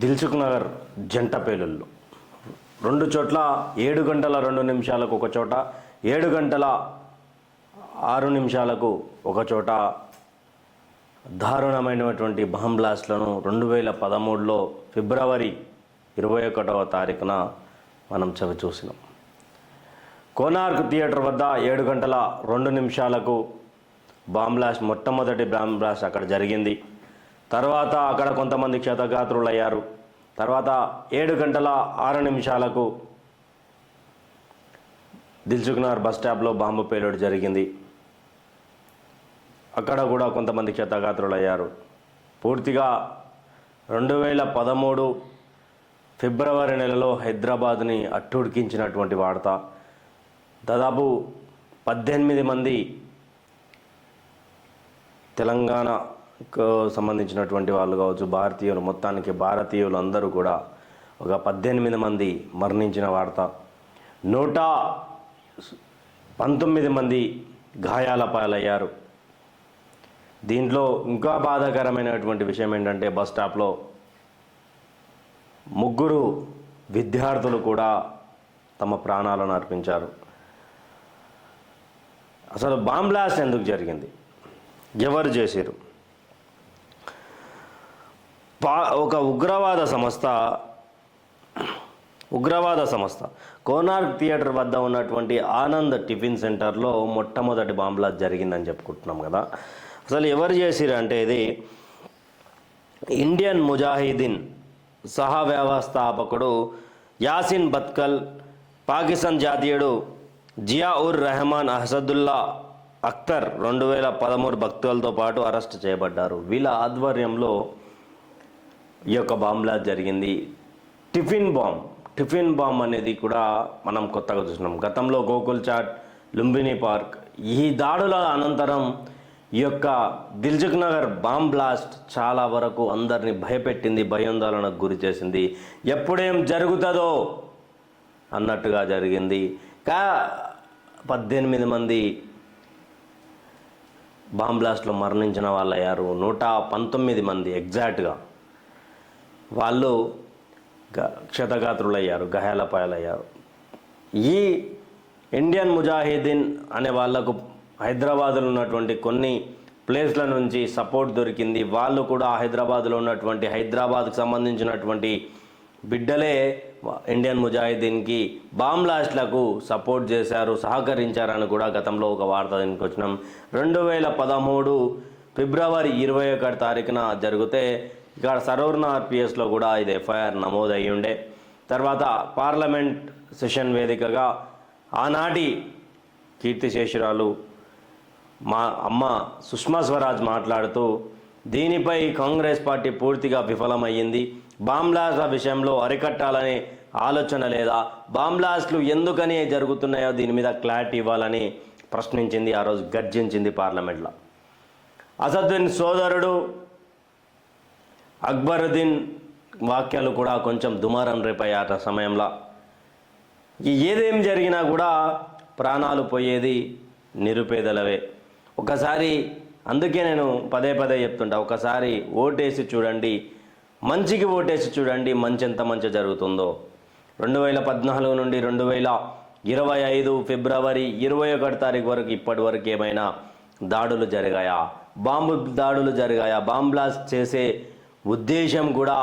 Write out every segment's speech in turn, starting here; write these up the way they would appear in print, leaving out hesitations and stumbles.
దిల్సుఖ్ నగర్ జంట పేలుళ్ళు 2 చోట్ల 7 గంటల 2 నిమిషాలకు ఒక చోట 7 గంటల 6 నిమిషాలకు ఒక చోట దారుణమైనటువంటి బాంబ్ బ్లాస్ట్లను 2013లో ఫిబ్రవరి 21వ తారీఖున మనం చూసినాం. కోనార్క్ థియేటర్ వద్ద 7 గంటల 2 నిమిషాలకు బాంబ్ బ్లాస్ట్, మొట్టమొదటి బాంబ్ బ్లాస్ట్ అక్కడ జరిగింది. తర్వాత అక్కడ కొంతమంది క్షతగాత్రులయ్యారు. తర్వాత 7 గంటల 6 నిమిషాలకు దిల్సుఖ్ నగర్ బస్ స్టాప్లో బాంబు పేలుడు జరిగింది. అక్కడ కూడా కొంతమంది క్షతగాత్రులయ్యారు. పూర్తిగా 2013 ఫిబ్రవరి నెలలో హైదరాబాద్ని అట్టుడికించినటువంటి వార్త. దాదాపు 18 మంది తెలంగాణకు సంబంధించినటువంటి వాళ్ళు కావచ్చు, భారతీయులు, మొత్తానికి భారతీయులు అందరూ కూడా ఒక 18 మంది మరణించిన వార్త. 119 మంది గాయాల పాలయ్యారు. దీంట్లో ఇంకా బాధాకరమైనటువంటి విషయం ఏంటంటే బస్ స్టాప్లో 3 విద్యార్థులు కూడా తమ ప్రాణాలను అర్పించారు. అసలు బాంబ్ బ్లాస్ట్ ఎందుకు జరిగింది, ఎవరు చేశారు? ఒక ఉగ్రవాద సంస్థ కోనార్క్ థియేటర్ వద్ద ఉన్నటువంటి ఆనంద్ టిఫిన్ సెంటర్లో మొట్టమొదటి బాంబ్ బ్లాస్ట్ జరిగిందని చెప్పుకుంటున్నాం కదా. అసలు ఎవరు చేసిరు అంటే ఇది ఇండియన్ ముజాహిదీన్ సహ వ్యవస్థాపకుడు యాసిన్ బత్కల్, పాకిస్తాన్ జాతీయుడు జియా ఉర్ రెహమాన్ అసదుల్లా అఖ్తర్ 2013 భక్తులతో పాటు అరెస్ట్ చేయబడ్డారు. వీళ్ళ ఆధ్వర్యంలో ఈ యొక్క బాంబ్ బ్లాస్ట్ జరిగింది. టిఫిన్ బాంబ్ అనేది కూడా మనం కొత్తగా చూసినాం. గతంలో గోకుల్ చాట్, లుంబిని పార్క్, ఈ దాడుల అనంతరం ఈ యొక్క దిల్సుఖ్ నగర్ బాంబ్ బ్లాస్ట్ చాలా వరకు అందరినీ భయపెట్టింది, భయాందోళనకు గురి చేసింది. ఎప్పుడేం జరుగుతుందో అన్నట్టుగా జరిగింది. 18 మంది బాంబ్ బ్లాస్ట్లో మరణించిన వాళ్ళు అయ్యారు. 119 మంది ఎగ్జాక్ట్గా వాళ్ళు క్షతగాత్రులయ్యారు, గాయాల పాలయ్యారు. ఈ ఇండియన్ ముజాహిదీన్ అనే వాళ్లకు హైదరాబాద్లో ఉన్నటువంటి కొన్ని ప్లేస్ల నుంచి సపోర్ట్ దొరికింది. వాళ్ళు కూడా హైదరాబాద్లో ఉన్నటువంటి హైదరాబాద్కు సంబంధించినటువంటి బిడ్డలే ఇండియన్ ముజాహిదీన్కి బాంబ్ బ్లాస్ట్లకు సపోర్ట్ చేశారు, సహకరించారని కూడా గతంలో ఒక వార్త వచ్చినాం. 2013 ఫిబ్రవరి 21 తారీఖున జరిగితే ఇక్కడ సరూర్ ఆర్పిఎస్లో కూడా ఇది ఎఫ్ఐఆర్ నమోదయ్యి ఉండే. తర్వాత పార్లమెంట్ సెషన్ వేదికగా ఆనాటి కీర్తిశేషురాలు మా అమ్మ సుష్మా స్వరాజ్ మాట్లాడుతూ దీనిపై కాంగ్రెస్ పార్టీ పూర్తిగా విఫలమయ్యింది, బాంబ్ బ్లాస్ట్ల విషయంలో అరికట్టాలనే ఆలోచన లేదా, బాంబ్ బ్లాస్ట్లు ఎందుకని జరుగుతున్నాయో దీని మీద క్లారిటీ ఇవ్వాలని ప్రశ్నించింది. ఆ రోజు గర్జించింది పార్లమెంట్లో. అసదుద్దీన్ సోదరుడు అక్బరుద్దీన్ వాక్యాలు కూడా కొంచెం దుమారం రేపాయి. ఆ సమయంలో ఏదేం జరిగినా కూడా ప్రాణాలు పోయేది నిరుపేదలవే. ఒకసారి అందుకే నేను పదే చెప్తుంటా, ఒకసారి ఓటేసి చూడండి, మంచికి ఓటేసి చూడండి, మంచి ఎంత మంచి జరుగుతుందో. 2014 నుండి 2025 ఫిబ్రవరి 21 తారీఖు వరకు ఇప్పటి వరకు ఏమైనా దాడులు జరిగాయా, బాంబు దాడులు జరిగాయా? బాంబ్ బ్లాస్ట్ చేసే ఉద్దేశం కూడా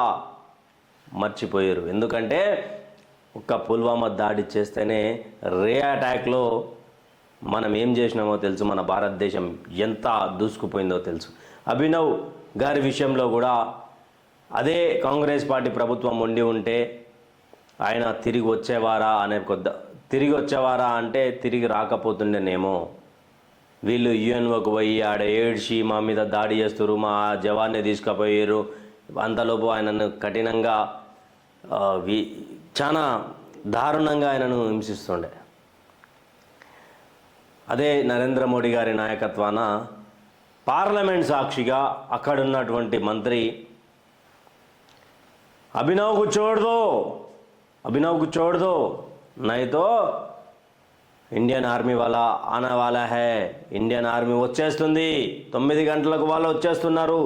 మర్చిపోయారు. ఎందుకంటే ఒక్క పుల్వామా దాడి చేస్తేనే రే అటాక్లో మనం ఏం చేసినామో తెలుసు, మన భారతదేశం ఎంత దూసుకుపోయిందో తెలుసు. అభినవ్ గారి విషయంలో కూడా అదే కాంగ్రెస్ పార్టీ ప్రభుత్వం ఉండి ఉంటే ఆయన తిరిగి వచ్చేవారా అంటే తిరిగి రాకపోతుండేనేమో. వీళ్ళు యుఎన్ఓకు పోయి ఆడ ఏడ్చి మా మీద దాడి చేస్తారు, మా జవాన్ని తీసుకుపోయారు, అంతలోపు ఆయనను కఠినంగా చాలా దారుణంగా ఆయనను హింసిస్తుండే. అదే నరేంద్ర మోడీ గారి నాయకత్వాన పార్లమెంట్ సాక్షిగా అక్కడున్నటువంటి మంత్రి అభినవ్ కు छोड़ दो नहीं तो ఇండియన్ ఆర్మీ వాళ్ళ ఆనా వాళ్ళ హే, ఇండియన్ ఆర్మీ వచ్చేస్తుంది, 9 గంటలకు వాళ్ళు వచ్చేస్తున్నారు,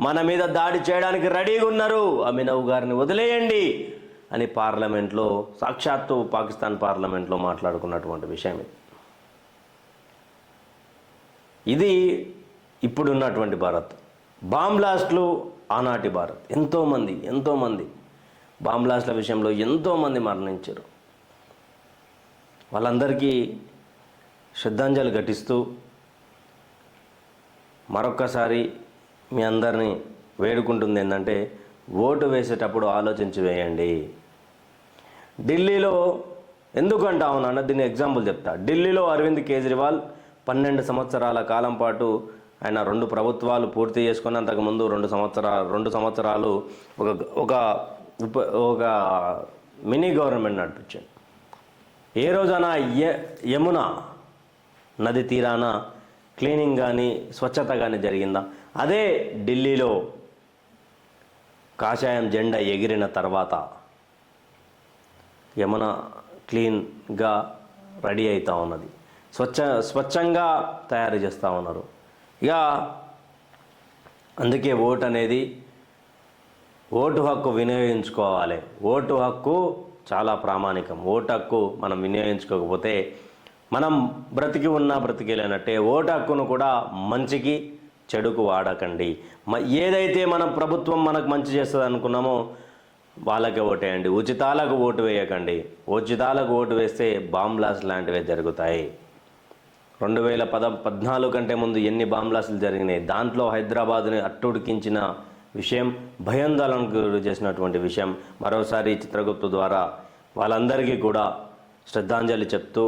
మన మీద దాడి చేయడానికి రెడీగా ఉన్నారు, అమినవ్ గారిని వదిలేయండి అని పార్లమెంట్లో, సాక్షాత్తు పాకిస్తాన్ పార్లమెంట్లో మాట్లాడుకున్నటువంటి విషయం ఇది. ఇది ఇప్పుడున్నటువంటి భారత్. బాంబ్ బ్లాస్ట్లు ఆనాటి భారత్. ఎంతోమంది బాంబ్ బ్లాస్ట్ల విషయంలో ఎంతోమంది మరణించారు. వాళ్ళందరికీ శ్రద్ధాంజలి ఘటిస్తూ మరొక్కసారి మీ అందరినీ వేడుకుంటుంది ఏంటంటే, ఓటు వేసేటప్పుడు ఆలోచించి వేయండి. ఢిల్లీలో ఎందుకంటా ఉన్నాను, దీన్ని ఎగ్జాంపుల్ చెప్తా. ఢిల్లీలో అరవింద్ కేజ్రీవాల్ 12 సంవత్సరాల కాలం పాటు ఆయన 2 ప్రభుత్వాలు పూర్తి చేసుకుని, అంతకుముందు 2 సంవత్సరాలు ఒక మినీ గవర్నమెంట్ నడిపించాడు. ఏ రోజైనా యమున నది తీరాన క్లీనింగ్ కానీ స్వచ్ఛత కానీ జరిగిందా? అదే ఢిల్లీలో కాషాయం జెండా ఎగిరిన తర్వాత యమున క్లీన్గా రెడీ అవుతూ ఉన్నది, స్వచ్ఛంగా తయారు చేస్తూ ఉన్నారు. ఇక అందుకే ఓటు హక్కు వినియోగించుకోవాలి. ఓటు హక్కు చాలా ప్రామాణికం. ఓటు హక్కు మనం వినియోగించుకోకపోతే మనం బ్రతికేలేనట్టే. ఓటు హక్కును కూడా మంచికి చెడుకు వాడకండి. ఏదైతే మన ప్రభుత్వం మనకు మంచి చేస్తుంది అనుకున్నామో వాళ్ళకే ఓటేయండి. ఉచితాలకు ఓటు వేయకండి. ఉచితాలకు ఓటు వేస్తే బాంబ్ బ్లాస్ట్ లాంటివే జరుగుతాయి. 2014 కంటే ముందు ఎన్ని బాంబ్ బ్లాస్టులు జరిగినాయి. దాంట్లో హైదరాబాద్ని అట్టుడికించిన విషయం, భయాందోళనకు గురి చేసినటువంటి విషయం. మరోసారి చిత్రగుప్త ద్వారా వాళ్ళందరికీ కూడా శ్రద్ధాంజలి చెప్తూ